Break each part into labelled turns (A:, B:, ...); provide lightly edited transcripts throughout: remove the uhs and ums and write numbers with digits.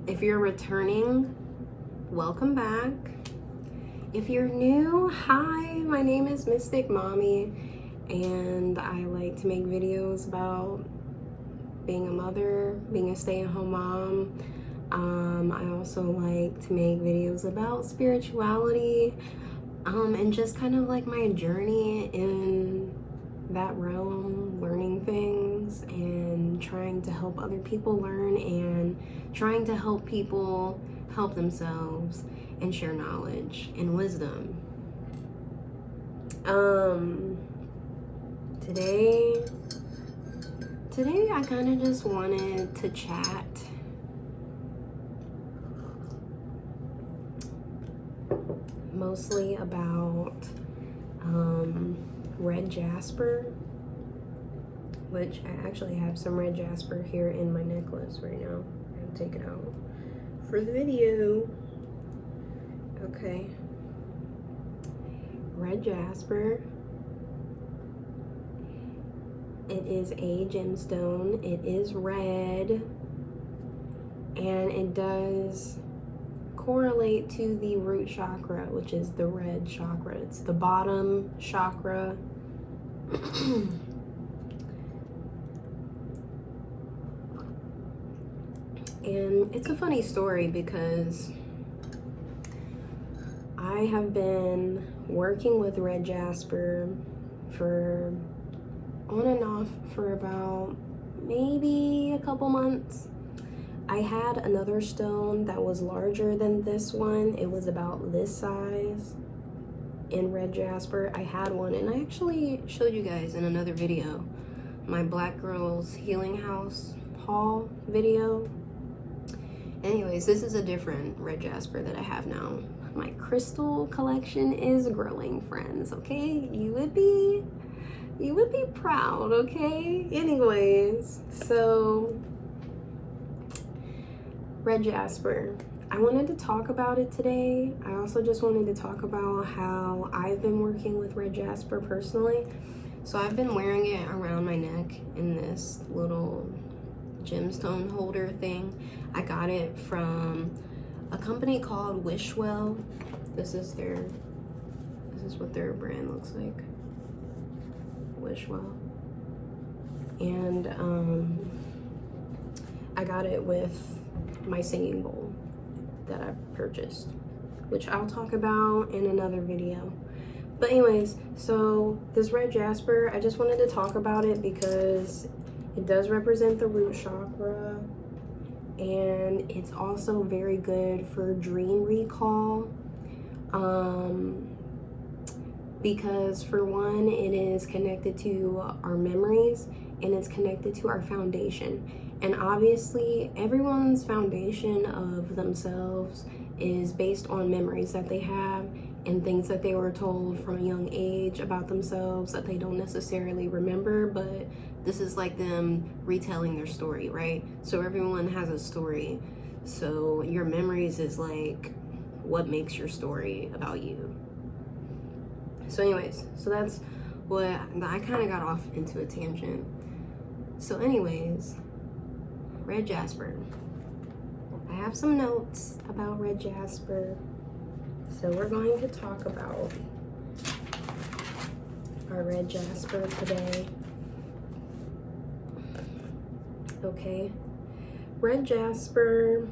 A: If you're returning, welcome back. If you're new, hi, my name is Mystic Mommy, and I like to make videos about being a mother, being a stay-at-home mom. I also like to make videos about spirituality, and just kind of like my journey in that realm, learning things and trying to help other people learn and trying to help people help themselves and share knowledge and wisdom. Today I kind of just wanted to chat mostly about Red Jasper, which I actually have some Red Jasper here in my necklace right now. I'm gonna take it out for the video. Okay. Red Jasper. It is a gemstone. It is red. And it does correlate to the root chakra, which is the red chakra. It's the bottom chakra. And it's a funny story because I have been working with Red Jasper for on and off for about maybe a couple months. I had another stone that was larger than this one. It was about this size in Red Jasper. I had one, and I actually showed you guys in another video, my Black Girls Healing House haul video. Anyways, this is a different Red Jasper that I have now. My crystal collection is growing, friends, okay? You would be proud, okay? Anyways, so Red Jasper. I wanted to talk about it today. I also just wanted to talk about how I've been working with Red Jasper personally. So I've been wearing it around my neck in this little gemstone holder thing. I got it from a company called Wishwell. This is what their brand looks like. Wishwell. And I got it with my singing bowl that I purchased, which I'll talk about in another video. But anyways, so this Red Jasper, I just wanted to talk about it because it does represent the root chakra, and it's also very good for dream recall, because for one, it is connected to our memories and it's connected to our foundation. And obviously everyone's foundation of themselves is based on memories that they have and things that they were told from a young age about themselves that they don't necessarily remember, but this is like them retelling their story, right? So everyone has a story. So your memories is like what makes your story about you. So anyways, so that's what I kind of got off into a tangent. So anyways, Red Jasper. I have some notes about Red Jasper. So we're going to talk about our Red Jasper today. Okay. Red Jasper,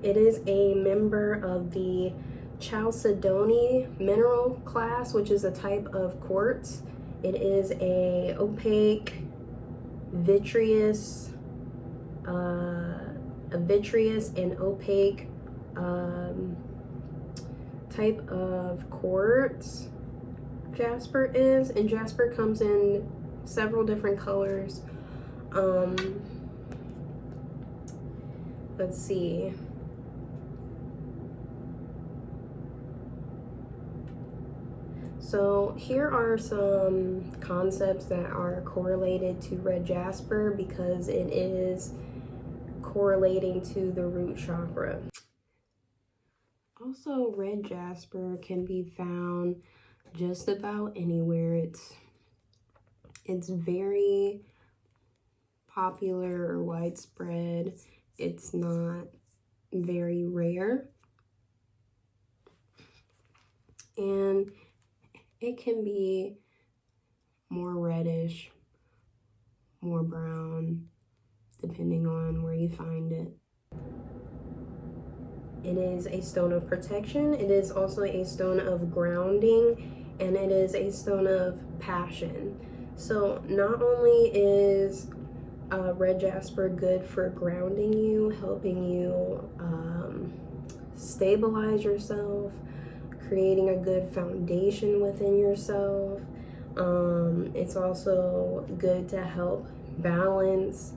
A: it is a member of the Chalcedony mineral class, which is a type of quartz. It is a opaque, vitreous and opaque type of quartz Jasper is, and Jasper comes in several different colors. Let's see. So here are some concepts that are correlated to Red Jasper because it is correlating to the root chakra. Also, Red Jasper can be found just about anywhere. It's very popular or widespread. It's not very rare. And it can be more reddish, more brown, depending on where you find it. It is a stone of protection. It is also a stone of grounding, and it is a stone of passion. So not only is Red Jasper good for grounding you, helping you stabilize yourself, creating a good foundation within yourself. It's also good to help balance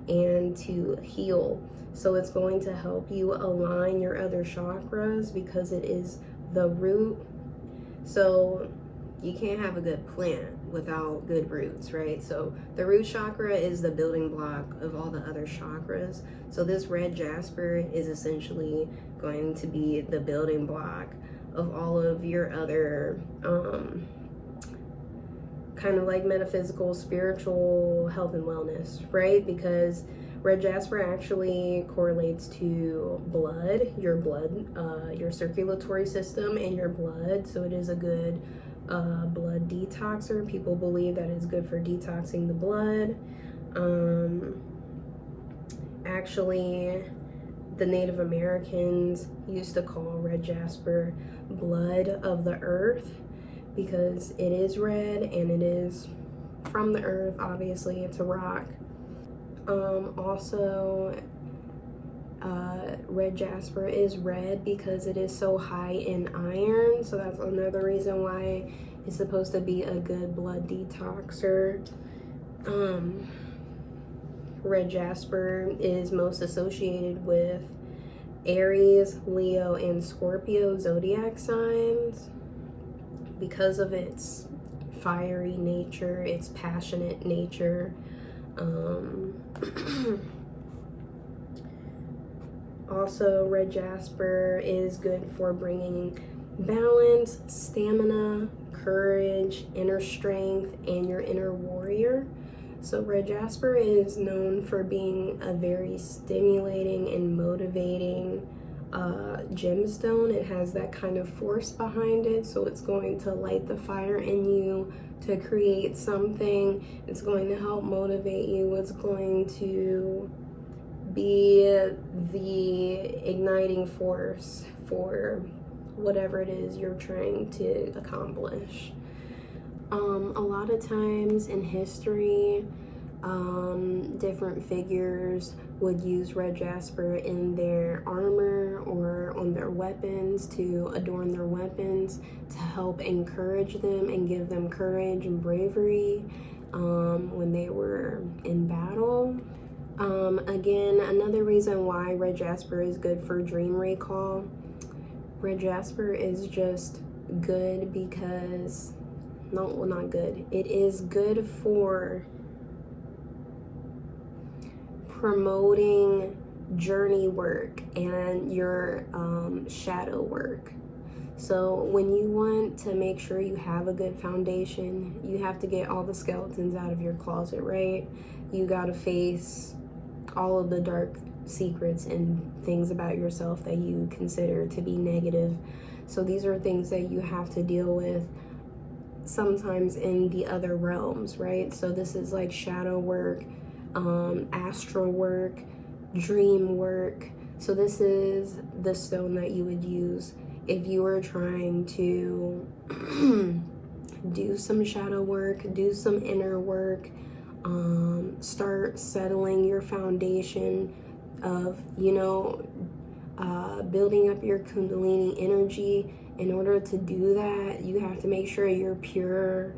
A: and to heal. So it's going to help you align your other chakras because it is the root. So you can't have a good plant without good roots, right? So the root chakra is the building block of all the other chakras. So this Red Jasper is essentially going to be the building block of all of your other kind of like metaphysical, spiritual health and wellness, right? Because Red Jasper actually correlates to blood, your circulatory system and your blood. So it is a good blood detoxer. People believe that it's good for detoxing the blood. Actually, the Native Americans used to call Red Jasper blood of the earth because it is red and it is from the earth. Obviously, it's a rock. Also, Red Jasper is red because it is so high in iron. So that's another reason why it's supposed to be a good blood detoxer. Red Jasper is most associated with Aries, Leo, and Scorpio zodiac signs because of its fiery nature, its passionate nature. Also, Red Jasper is good for bringing balance, stamina, courage, inner strength, and your inner warrior. So Red Jasper is known for being a very stimulating and motivating gemstone. It has that kind of force behind it, so it's going to light the fire in you to create something. It's going to help motivate you. It's going to be the igniting force for whatever it is you're trying to accomplish. A lot of times in history, different figures would use Red Jasper in their armor or on their weapons to adorn their weapons to help encourage them and give them courage and bravery when they were in battle. Again, another reason why Red Jasper is good for dream recall. Red Jasper is just good because, not good. It is good for promoting journey work and your shadow work. So when you want to make sure you have a good foundation, you have to get all the skeletons out of your closet, right? You gotta face all of the dark secrets and things about yourself that you consider to be negative. So these are things that you have to deal with sometimes in the other realms, right? So this is like shadow work, astral work, dream work. So this is the stone that you would use if you were trying to do some shadow work, do some inner work, start settling your foundation of, building up your Kundalini energy. In order to do that, you have to make sure you're pure,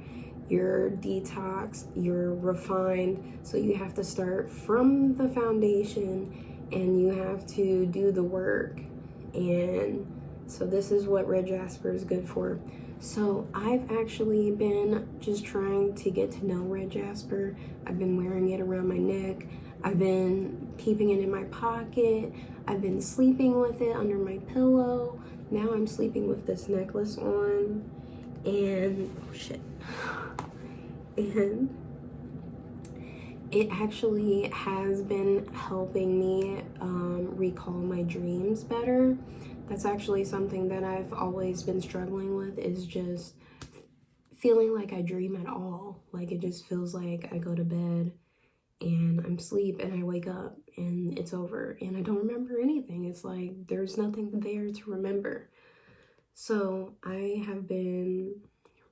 A: you're detoxed, you're refined. So you have to start from the foundation and you have to do the work. And so this is what Red Jasper is good for. So I've actually been just trying to get to know Red Jasper. I've been wearing it around my neck. I've been keeping it in my pocket. I've been sleeping with it under my pillow. Now I'm sleeping with this necklace on. And, oh shit. And it actually has been helping me recall my dreams better. That's actually something that I've always been struggling with, is just feeling like I dream at all. Like, it just feels like I go to bed and I'm asleep and I wake up and it's over and I don't remember anything. It's like there's nothing there to remember. So I have been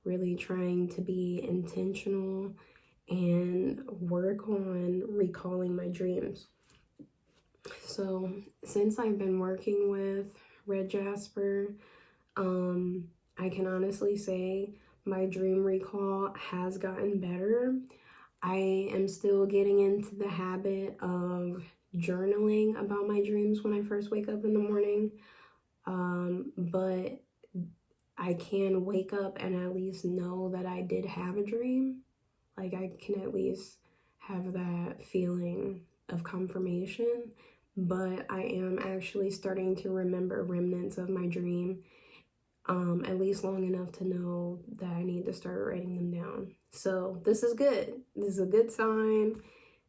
A: really trying to be intentional and work on recalling my dreams. So since I've been working with Red Jasper, I can honestly say my dream recall has gotten better. I am still getting into the habit of journaling about my dreams when I first wake up in the morning, but I can wake up and at least know that I did have a dream. Like, I can at least have that feeling of confirmation, but I am actually starting to remember remnants of my dream, at least long enough to know that I need to start writing them down. So this is good. This is a good sign.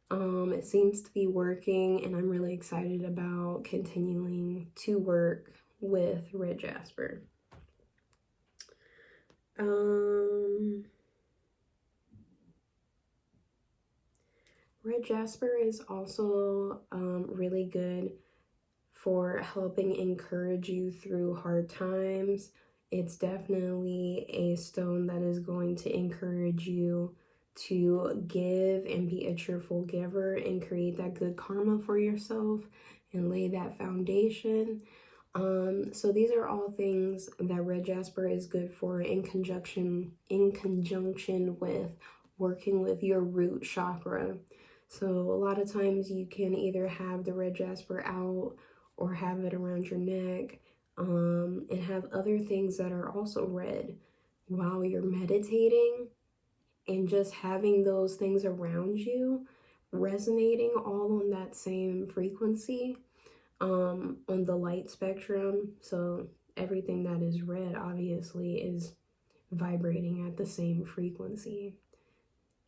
A: It seems to be working, and I'm really excited about continuing to work with Red Jasper. Red Jasper is also really good for helping encourage you through hard times. It's definitely a stone that is going to encourage you to give and be a cheerful giver and create that good karma for yourself and lay that foundation. So these are all things that Red Jasper is good for in conjunction with working with your root chakra. So a lot of times you can either have the Red Jasper out or have it around your neck, and have other things that are also red while you're meditating, and just having those things around you resonating all on that same frequency, on the light spectrum. So everything that is red obviously is vibrating at the same frequency.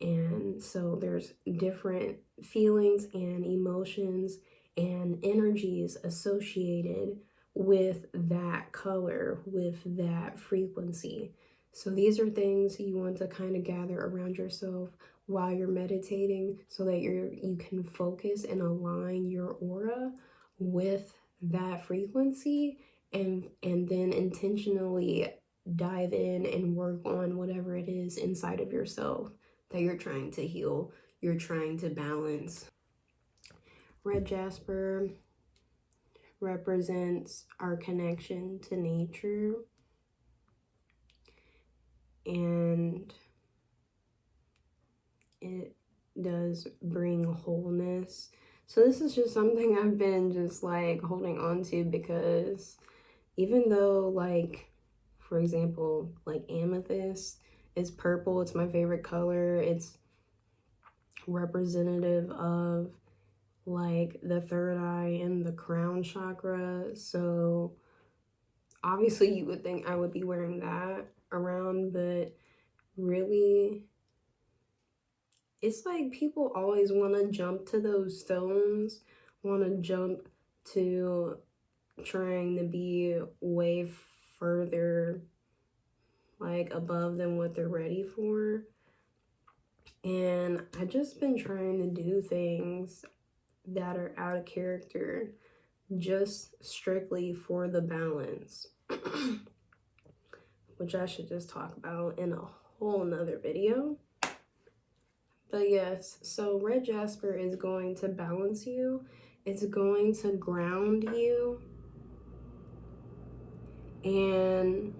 A: And so there's different feelings and emotions and energies associated with that color, with that frequency. So these are things you want to kind of gather around yourself while you're meditating, so that you can focus and align your aura with that frequency, and then intentionally dive in and work on whatever it is inside of yourself that you're trying to heal, you're trying to balance. Red Jasper represents our connection to nature, and it does bring wholeness. So this is just something I've been just like holding on to, because even though, like, for example, like amethyst is purple, it's my favorite color, it's representative of like the third eye and the crown chakra. So obviously you would think I would be wearing that around, but really it's like people always want to jump to those stones, want to jump to trying to be way further like above than what they're ready for. And I just been trying to do things that are out of character just strictly for the balance, which I should just talk about in a whole nother video. But yes, so Red Jasper is going to balance you, it's going to ground you, and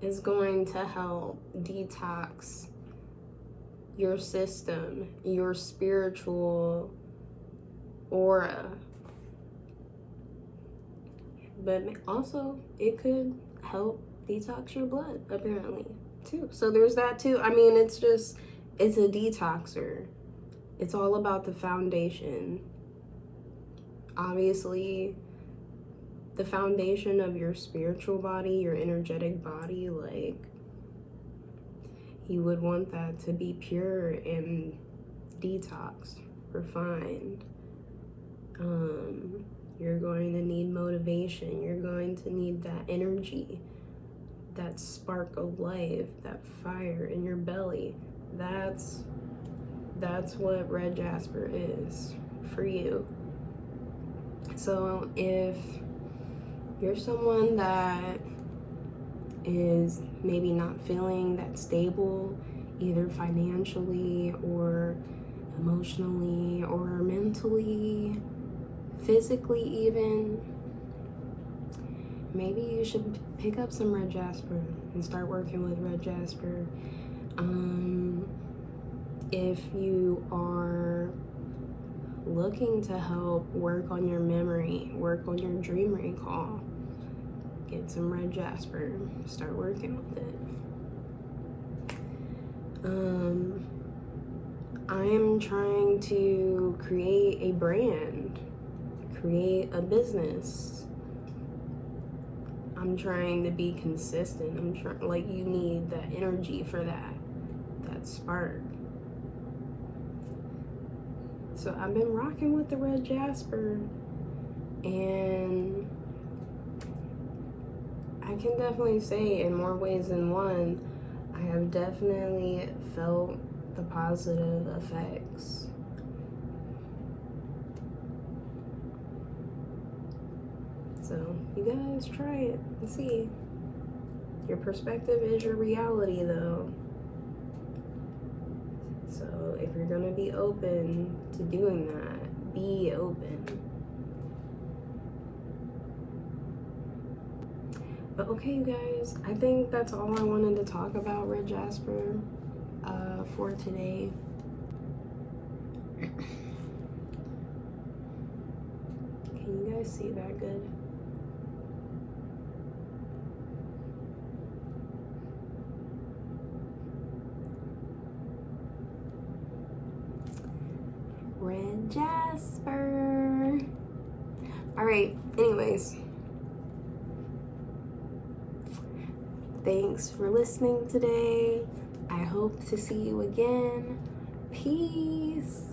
A: is going to help detox your system, your spiritual aura. But also it could help detox your blood apparently too. So there's that too. I mean, it's a detoxer. It's all about the foundation. Obviously, the foundation of your spiritual body, your energetic body, like, you would want that to be pure and detoxed, refined. You're going to need motivation. You're going to need that energy, that spark of life, that fire in your belly. That's what Red Jasper is for you. So if you're someone that is maybe not feeling that stable, either financially or emotionally or mentally, physically even, maybe you should pick up some Red Jasper and start working with Red Jasper. If you are looking to help work on your memory, work on your dream recall, get some Red Jasper, start working with it. I am trying to create a brand, create a business. I'm trying to be consistent. Like, you need that energy for that spark. So I've been rocking with the Red Jasper, and I can definitely say in more ways than one, I have definitely felt the positive effects. So you guys try it and see. Your perspective is your reality, though. So if you're gonna be open to doing that, be open. But okay, you guys, I think that's all I wanted to talk about Red Jasper for today. Can you guys see that good? Red Jasper. All right, anyways. Thanks for listening today. I hope to see you again. Peace.